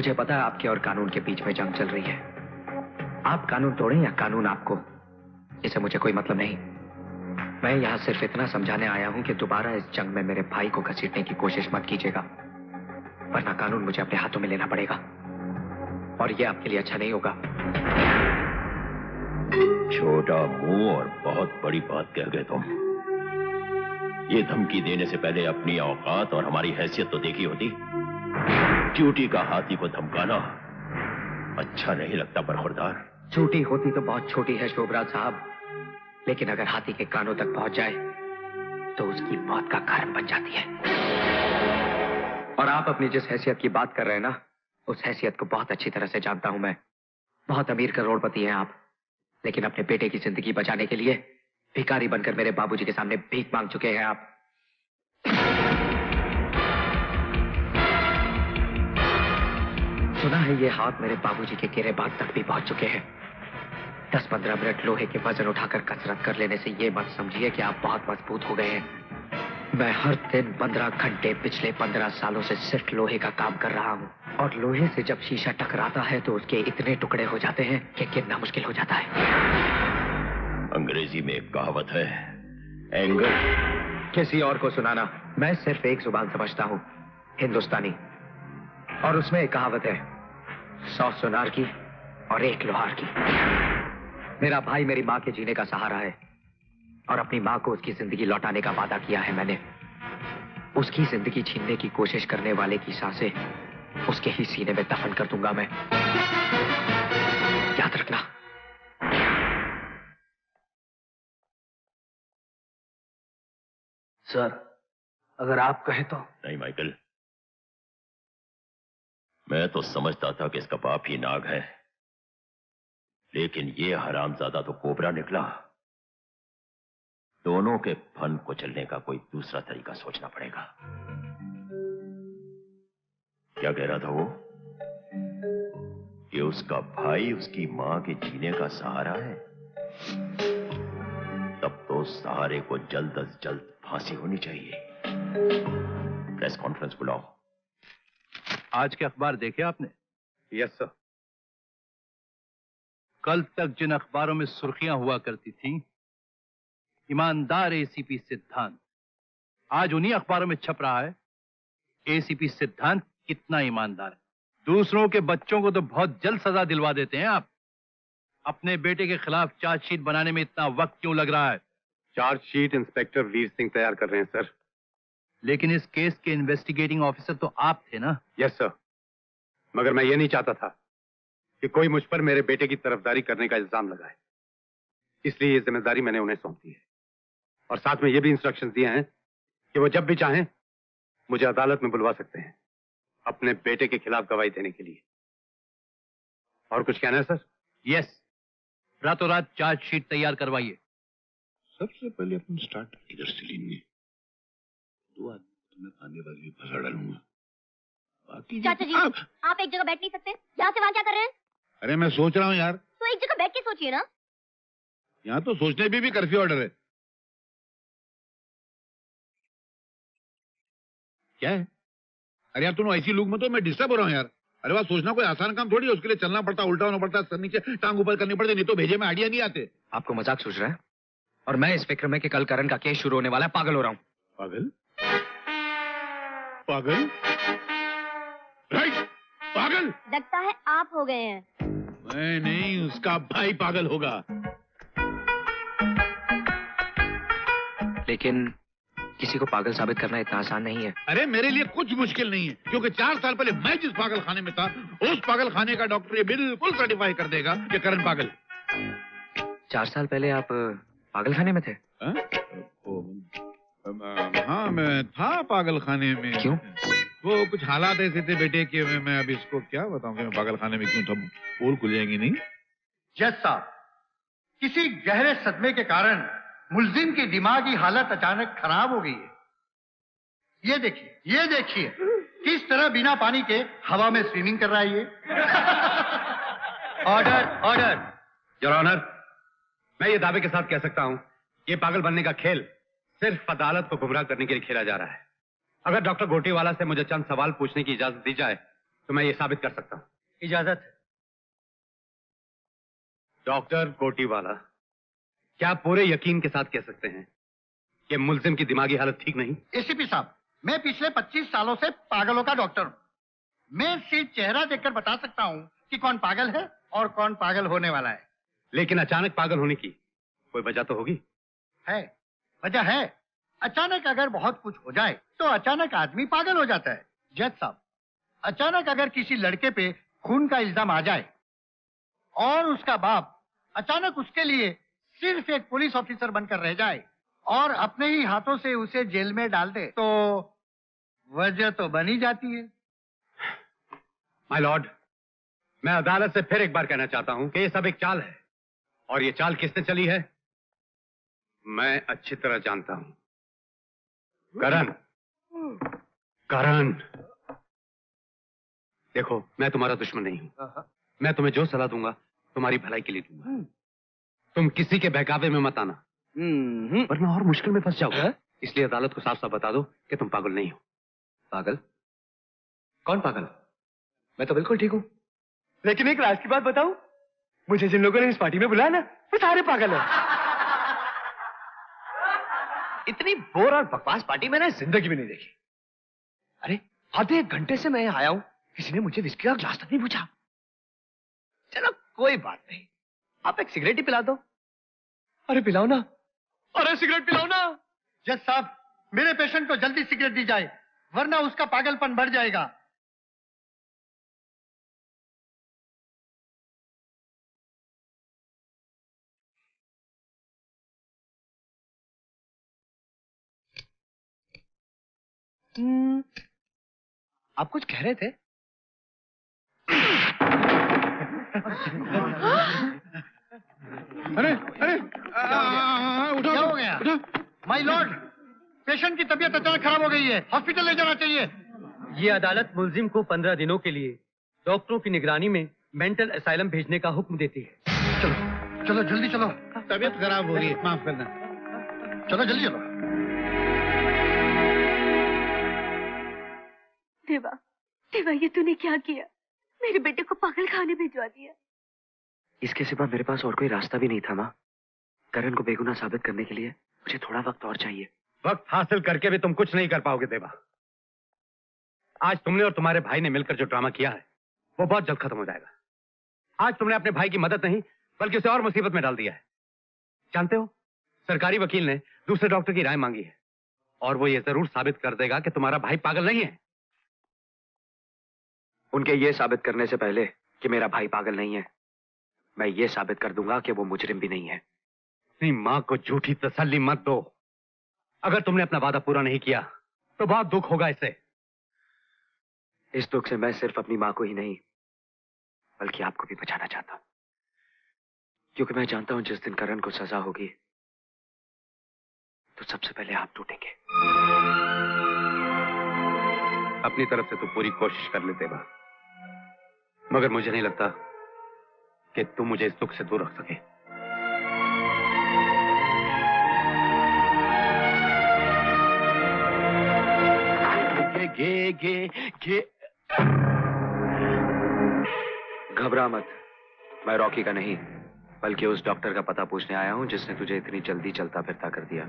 मुझे पता है आपके और कानून के बीच में जंग चल रही है। आप कानून तोड़ें या कानून आपको, इससे मुझे कोई मतलब नहीं। मैं यहाँ सिर्फ इतना समझाने आया हूँ कि दोबारा इस जंग में मेरे भाई को घसीटने की कोशिश मत कीजिएगा, वरना कानून मुझे अपने हाथों में लेना पड़ेगा और ये आपके लिए अच्छा नहीं होगा। छोटा मुंह और बहुत बड़ी बात कह गए तुम। ये धमकी देने से पहले अपनी औकात और हमारी हैसियत तो देखी होती। ड्यूटी का हाथी को धमकाना अच्छा नहीं लगता बरखुरदार। चोटी होती तो बहुत छोटी है शोभराज साहब, लेकिन अगर हाथी के कानों तक पहुंच जाए तो उसकी मौत का कारण बन जाती है। और आप अपनी जिस हैसियत की बात कर रहे हैं ना, उस हैसियत को बहुत अच्छी तरह से जानता हूं मैं। बहुत अमीर करोड़पति हैं आप, लेकिन अपने बेटे की जिंदगी बचाने के लिए भिखारी बनकर मेरे बाबूजी के सामने भीख मांग चुके हैं आप। सुना है ये हाथ मेरे बाबूजी के गिरेबान तक भी पहुंच चुके हैं। 10-15 मिनट लोहे के वजन उठाकर कसरत कर लेने से ये मत समझिए कि आप बहुत मजबूत हो गए हैं। मैं हर दिन 15 घंटे पिछले 15 सालों से सिर्फ लोहे का काम कर रहा हूँ, और लोहे से जब शीशा टकराता है तो उसके इतने टुकड़े हो जाते हैं कि गिनना मुश्किल हो जाता है। अंग्रेजी में एक कहावत है, एंगर। किसी और को सुनाना, मैं सिर्फ एक जुबान समझता हूँ, हिंदुस्तानी, और उसमें एक कहावत है, 100 सुनार की और 1 लोहार की। मेरा भाई मेरी माँ के जीने का सहारा है, और अपनी माँ को उसकी जिंदगी लौटाने का वादा किया है मैंने। उसकी जिंदगी छीनने की कोशिश करने वाले की सांसें उसके ही सीने में दफन कर दूंगा मैं, याद रखना। सर, अगर आप कहें तो। नहीं माइकल, मैं तो समझता था कि इसका बाप ही नाग है, लेकिन ये हरामजादा तो कोबरा निकला। दोनों के फन कुचलने का कोई दूसरा तरीका सोचना पड़ेगा। क्या कह रहा था वो? कि उसका भाई उसकी मां के जीने का सहारा है? तब तो सहारे को जल्द अज जल्द फांसी होनी चाहिए। प्रेस कॉन्फ्रेंस बुलाओ। आज के अखबार देखे आपने? Yes sir. कल तक जिन अखबारों में सुर्खियां हुआ करती थीं, ईमानदार एसीपी सिद्धांत, आज उन्हीं अखबारों में छप रहा है, एसीपी सिद्धांत कितना ईमानदार है। दूसरों के बच्चों को तो बहुत जल्द सजा दिलवा देते हैं आप। अपने बेटे के खिलाफ चार्जशीट बनाने में इतना वक्त क्यों लग रहा है? चार्जशीट इंस्पेक्टर वीर सिंह तैयार कर रहे हैं सर। लेकिन इस केस के इन्वेस्टिगेटिंग ऑफिसर तो आप थे ना? यस सर, मगर मैं ये नहीं चाहता था कि कोई मुझ पर मेरे बेटे की तरफदारी करने का इल्जाम लगाए, इसलिए ये जिम्मेदारी मैंने उन्हें सौंप दी है। और साथ में ये भी इंस्ट्रक्शंस दिए हैं कि वो जब भी चाहें मुझे अदालत में बुलवा सकते हैं अपने बेटे के खिलाफ गवाही देने के लिए। और कुछ कहना है सर? यस, रातों रात चार्जशीट तैयार करवाइए। सबसे पहले अपन स्टार्ट इधर से लेंगे। 2 आदमी तो मैं खानेबाजी में फंसा डालूंगा। बाकी चाचा जी, आप एक जगह बैठ नहीं सकते? यहाँ से वहाँ क्या कर रहे हैं? अरे मैं सोच रहा हूँ यार। तो एक जगह बैठ के सोचिए ना। यहाँ तो सोचने भी कर्फ्यू ऑर्डर है। क्या है? अरे यार तुम ऐसी लुक में तो मैं डिस्टर्ब हो रहा हूँ यार। अरे वाह, सोचना कोई आसान काम थोड़ी है, उसके लिए चलना पड़ता, उल्टा होना पड़ता, सर नीचे टांग ऊपर करनी पड़ती, नहीं तो भेजे में आइडिया नहीं आते। आपको मजाक सूझ रहा है? और मैं इस फिक्र में कि कल करण का केस शुरू होने वाला है, पागल हो रहा हूँ। पागल? पागल? राइट, पागल। लगता है आप हो गए हैं। मैं नहीं, उसका भाई पागल होगा। लेकिन किसी को पागल साबित करना इतना आसान नहीं है। अरे मेरे लिए कुछ मुश्किल नहीं है, क्योंकि 4 साल पहले मैं जिस पागल खाने में था, उस पागल खाने का डॉक्टर ये बिल्कुल सर्टिफाई कर देगा कि करण पागल। 4 साल पहले आप पागल खाने में थे? हाँ, मैं था पागल खाने में। क्यों? वो कुछ हालात ऐसे थे बेटे कि मैं अब इसको क्या बताऊं कि मैं पागल खाने में क्यों था। पोल खुल जाएंगी नहीं? जज साहब, किसी गहरे सदमे के कारण मुल्जिम की दिमागी हालत अचानक खराब हो गई है। ये देखिए किस तरह बिना पानी के हवा में स्विमिंग कर रहा है ये। ऑर्डर योर ऑनर, मैं ये दावे के साथ कह सकता हूं, ये पागल बनने का खेल सिर्फ अदालत को गुमराह करने के लिए खेला जा रहा है। अगर डॉक्टर गोटीवाला से मुझे चंद सवाल पूछने की इजाजत दी जाए तो मैं ये साबित कर सकता हूं। इजाजत। डॉक्टर कोटीवाला, क्या आप पूरे यकीन के साथ कह सकते हैं कि मुल्जिम की दिमागी हालत ठीक नहीं? एसीपी साहब, मैं पिछले 25 सालों से पागलों का डॉक्टर हूँ। मैं सिर्फ चेहरा देखकर बता सकता हूँ कि कौन पागल है और कौन पागल होने वाला है। लेकिन अचानक पागल होने की कोई वजह तो होगी? है, वजह है। अचानक अगर बहुत कुछ हो जाए तो अचानक आदमी पागल हो जाता है। जज साहब, अचानक अगर किसी लड़के पे खून का इल्जाम आ जाए और उसका बाप अचानक उसके लिए सिर्फ एक पुलिस ऑफिसर बनकर रह जाए और अपने ही हाथों से उसे जेल में डाल दे, तो वजह तो बनी जाती है। माय लॉर्ड, मैं अदालत से फिर एक बार कहना चाहता हूं कि ये सब एक चाल है, और ये चाल किसने चली है मैं अच्छी तरह जानता हूं। करण, करण, देखो, मैं तुम्हारा दुश्मन नहीं हूं। मैं तुम्हें जो सलाह दूंगा तुम्हारी भलाई के लिए दूंगा। तुम किसी के बहकावे में मत आना, वरना और मुश्किल में फंस जाओगे। इसलिए अदालत को साफ साफ बता दो कि तुम पागल नहीं हो। पागल? कौन पागल? मैं तो बिल्कुल ठीक हूं। लेकिन एक राज की बात बताऊं, मुझे जिन लोगों ने इस पार्टी में बुलाया ना, वो सारे पागल हैं। इतनी बोर और बकवास पार्टी मैंने जिंदगी में नहीं देखी। अरे आधे एक घंटे से मैं आया हूं, किसी ने मुझे विस्की का ग्लास तक नहीं पूछा। चलो कोई बात नहीं, आप एक सिगरेट ही पिला दो। अरे पिलाओ ना, अरे सिगरेट पिलाओ ना। जज साहब, मेरे पेशेंट को जल्दी सिगरेट दी जाए, वरना उसका पागलपन बढ़ जाएगा। आप कुछ कह रहे थे? अरे अरे, क्या हो गया? माय लॉर्ड, पेशेंट की तबीयत अचानक खराब हो गई है, हॉस्पिटल ले जाना चाहिए। ये अदालत मुल्जिम को 15 दिनों के लिए डॉक्टरों की निगरानी में मेंटल असाइलम भेजने का हुक्म देती है। चलो चलो जल्दी चलो। तबीयत खराब हो रही है, माफ करना। चलो जल्दी चलो। देवा, देवा, ये तूने क्या किया? मेरे बेटे को पागल खाने भिजवा दिया। इसके सिवा मेरे पास और कोई रास्ता भी नहीं था माँ। करण को बेगुनाह साबित करने के लिए मुझे थोड़ा वक्त और चाहिए। वक्त हासिल करके भी तुम कुछ नहीं कर पाओगे देवा। आज तुमने और तुम्हारे भाई ने मिलकर जो ड्रामा किया है वो बहुत जल्द खत्म हो जाएगा। आज तुमने अपने भाई की मदद नहीं बल्कि उसे और मुसीबत में डाल दिया है। जानते हो, सरकारी वकील ने दूसरे डॉक्टर की राय मांगी है और वो ये जरूर साबित कर देगा कि तुम्हारा भाई पागल नहीं है। उनके ये साबित करने से पहले कि मेरा भाई पागल नहीं है, मैं ये साबित कर दूंगा कि वो मुजरिम भी नहीं है। अपनी माँ को झूठी तसल्ली मत दो। अगर तुमने अपना वादा पूरा नहीं किया तो बहुत दुख होगा इससे। इस दुख से मैं सिर्फ अपनी माँ को ही नहीं बल्कि आपको भी बचाना चाहता हूं, क्योंकि मैं जानता हूं जिस दिन करण को सजा होगी तो सबसे पहले आप टूटेंगे। अपनी तरफ से तो पूरी कोशिश कर ले देवा, मगर मुझे नहीं लगता कि तुम मुझे इस दुख से दूर रख सके। गे घबरा मत, मैं रॉकी का नहीं बल्कि उस डॉक्टर का पता पूछने आया हूं जिसने तुझे इतनी जल्दी चलता फिरता कर दिया।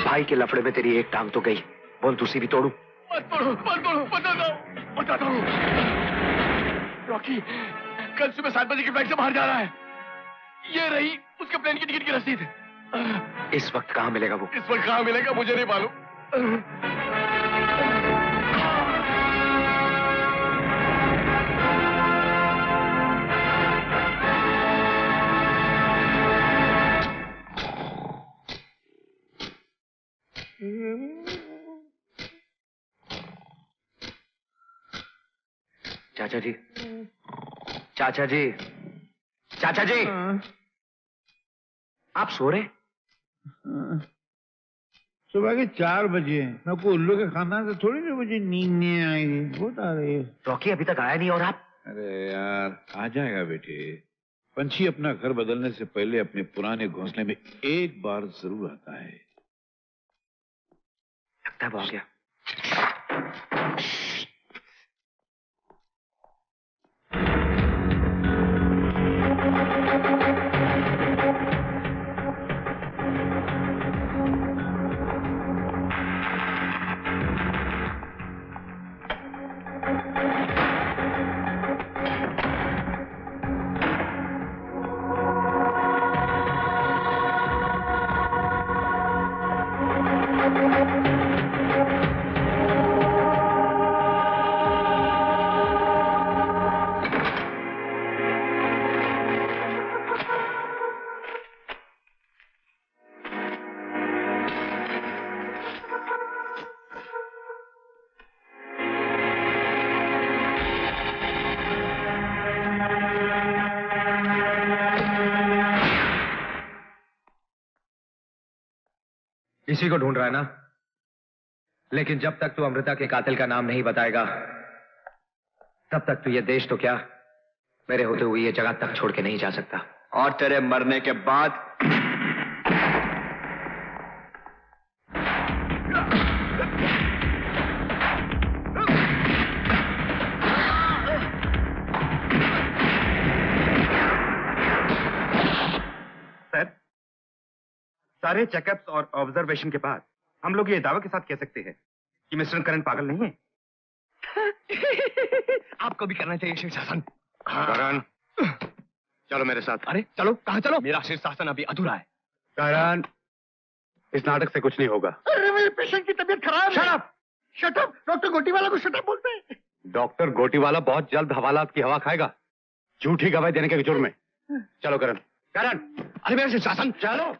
भाई के लफड़े में तेरी एक टांग तो गई, बोल दूसरी भी तोड़ू? मत तोड़ो, बता दो। रॉकी कल सुबह 7 बजे की फ्लाइट से बाहर जा रहा है। ये रही उसके प्लेन की टिकट की रसीद। इस वक्त कहां मिलेगा वो? इस वक्त कहां मिलेगा मुझे नहीं मालूम। चाचा जी, चाचा जी, चाचा जी, आप सो रहे? सुबह के 4 बजे हैं। मैं कोई उल्लू के खानदान से थोड़ी ना मुझे नींद नहीं आएगी। बहुत आ रही है। रॉकी अभी तक आया नहीं और आप? अरे यार आ जाएगा बेटे। पंछी अपना घर बदलने से पहले अपने पुराने घोंसले में एक बार जरूर आता है। लगता है वो आ गया। इसी को ढूंढ रहा है ना? लेकिन जब तक तू अमृता के कातिल का नाम नहीं बताएगा तब तक तू ये देश तो क्या मेरे होते हुए ये जगह तक छोड़ के नहीं जा सकता। और तेरे मरने के बाद सर, सारे चेकअप्स और ऑब्जर्वेशन के बाद हम लोग ये दावा के साथ कह सकते हैं कि मिस्टर करण पागल नहीं है। आपको भी करना चाहिए शीर्षासन। करण, चलो मेरे साथ। अरे चलो, कहाँ चलो? मेरा शीर्षासन अभी अधूरा है। करण, इस नाटक से कुछ नहीं होगा। अरे मेरे पेशेंट की तबीयत खराब है। Shut up. डॉक्टर गोटीवाला को शट अप बोलते हैं। डॉक्टर गोटीवाला बहुत जल्द हवालात की हवा खाएगा झूठी गवाही देने के जुर्म में। चलो करण। अरे मेरा शीर्षासन, चलो।